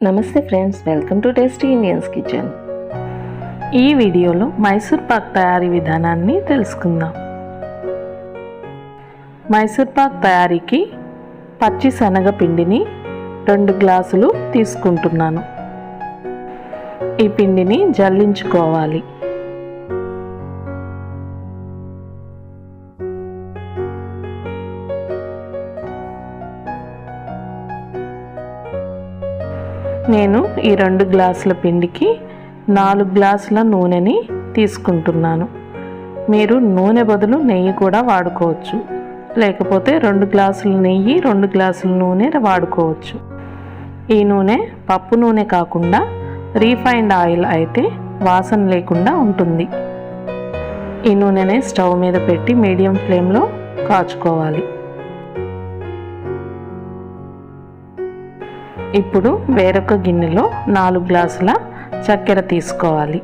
నమస్తే friends, welcome to tasty Indians kitchen. ఈ వీడియోలో మైసూర్ పాక్ తయారీ విధానాన్ని తెలుసుకుందాం. మైసూర్ పాక్ తయారీకి పచ్చి శనగపిండిని 2 గ్లాసులు తీసుకుంటున్నాను. ఈ పిండిని జల్లించుకోవాలి. నేను ఈ 2 గ్లాసుల పిండికి 4 గ్లాసుల నూనెని తీసుకుంటున్నాను. మీరు నూనె బదులు నెయ్యి కూడా వాడుకోవచ్చు, లేకపోతే 2 గ్లాసుల నెయ్యి 2 గ్లాసుల నూనె వాడుకోవచ్చు. ఈ నూనె పప్పు నూనె కాకుండా రీఫైండ్ ఆయిల్ అయితే వాసన లేకుండా ఉంటుంది. ఈ నూనెని స్టవ్ మీద పెట్టి మీడియం ఫ్లేమ్లో కాచుకోవాలి. ఇప్పుడు వేరొక గిన్నెలో 4 గ్లాసుల చక్కెర తీసుకోవాలి.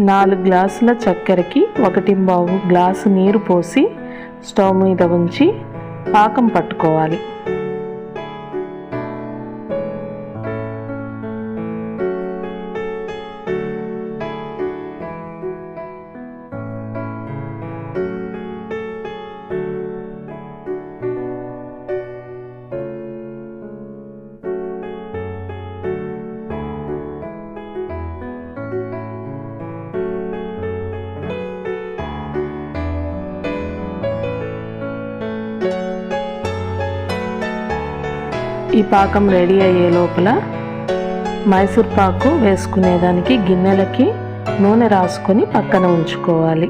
నాలుగు గ్లాసుల చక్కెరకి 1.25 గ్లాసు నీరు పోసి స్టవ్ మీద ఉంచి పాకం పట్టుకోవాలి. ఈ పాకం రెడీ అయ్యే లోపల మైసూర్ పాకు వేసుకునేదానికి గిన్నెలకి నూనె రాసుకొని పక్కన ఉంచుకోవాలి.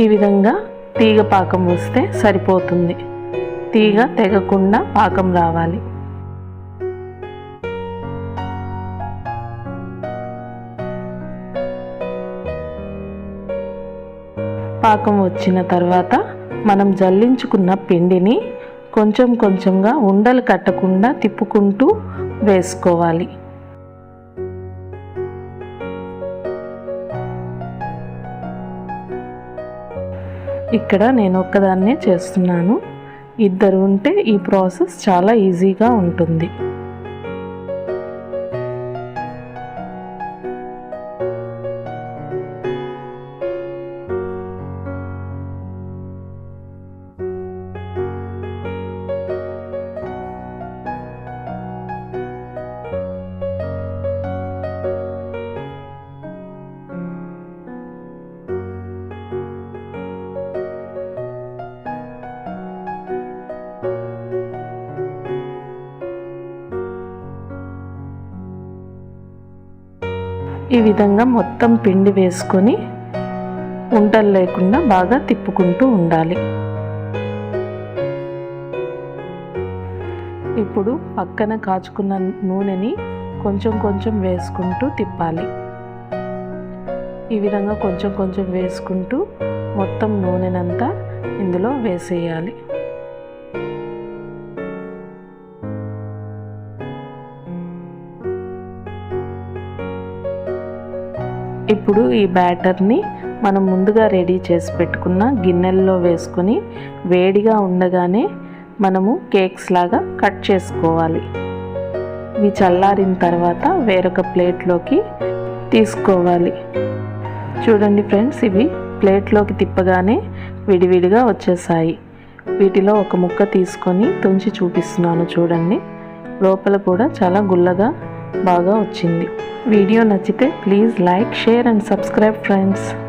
ఈ విధంగా తీగ పాకం వస్తే సరిపోతుంది. తీగ తెగకుండా పాకం రావాలి. పాకం వచ్చిన తర్వాత మనం జల్లించుకున్న పిండిని కొంచెం కొంచెంగా ఉండలు కట్టకుండా తిప్పుకుంటూ వేసుకోవాలి. ఇక్కడ నేను ఒక్కదాన్నే చేస్తున్నాను. ఇద్దరు ఉంటే ఈ ప్రాసెస్ చాలా ఈజీగా ఉంటుంది. ఈ విధంగా మొత్తం పిండి వేసుకొని ఉంటలు లేకుండా బాగా తిప్పుకుంటూ ఉండాలి. ఇప్పుడు పక్కన కాచుకున్న నూనెని కొంచెం కొంచెం వేసుకుంటూ తిప్పాలి. ఈ విధంగా కొంచెం కొంచెం వేసుకుంటూ మొత్తం నూనెనంతా ఇందులో వేసేయాలి. ఇప్పుడు ఈ బ్యాటర్ని మనం ముందుగా రెడీ చేసి పెట్టుకున్న గిన్నెల్లో వేసుకొని వేడిగా ఉండగానే మనము కేక్స్ లాగా కట్ చేసుకోవాలి. ఇవి చల్లారిన తర్వాత వేరొక ప్లేట్లోకి తీసుకోవాలి. చూడండి ఫ్రెండ్స్, ఇవి ప్లేట్లోకి తిప్పగానే విడివిడిగా వచ్చేసాయి. వీటిలో ఒక ముక్క తీసుకొని తుంచి చూపిస్తున్నాను చూడండి. లోపల కూడా చాలా గుల్లగా బాగా వచ్చింది. వీడియో నచ్చితే please like, share and subscribe friends.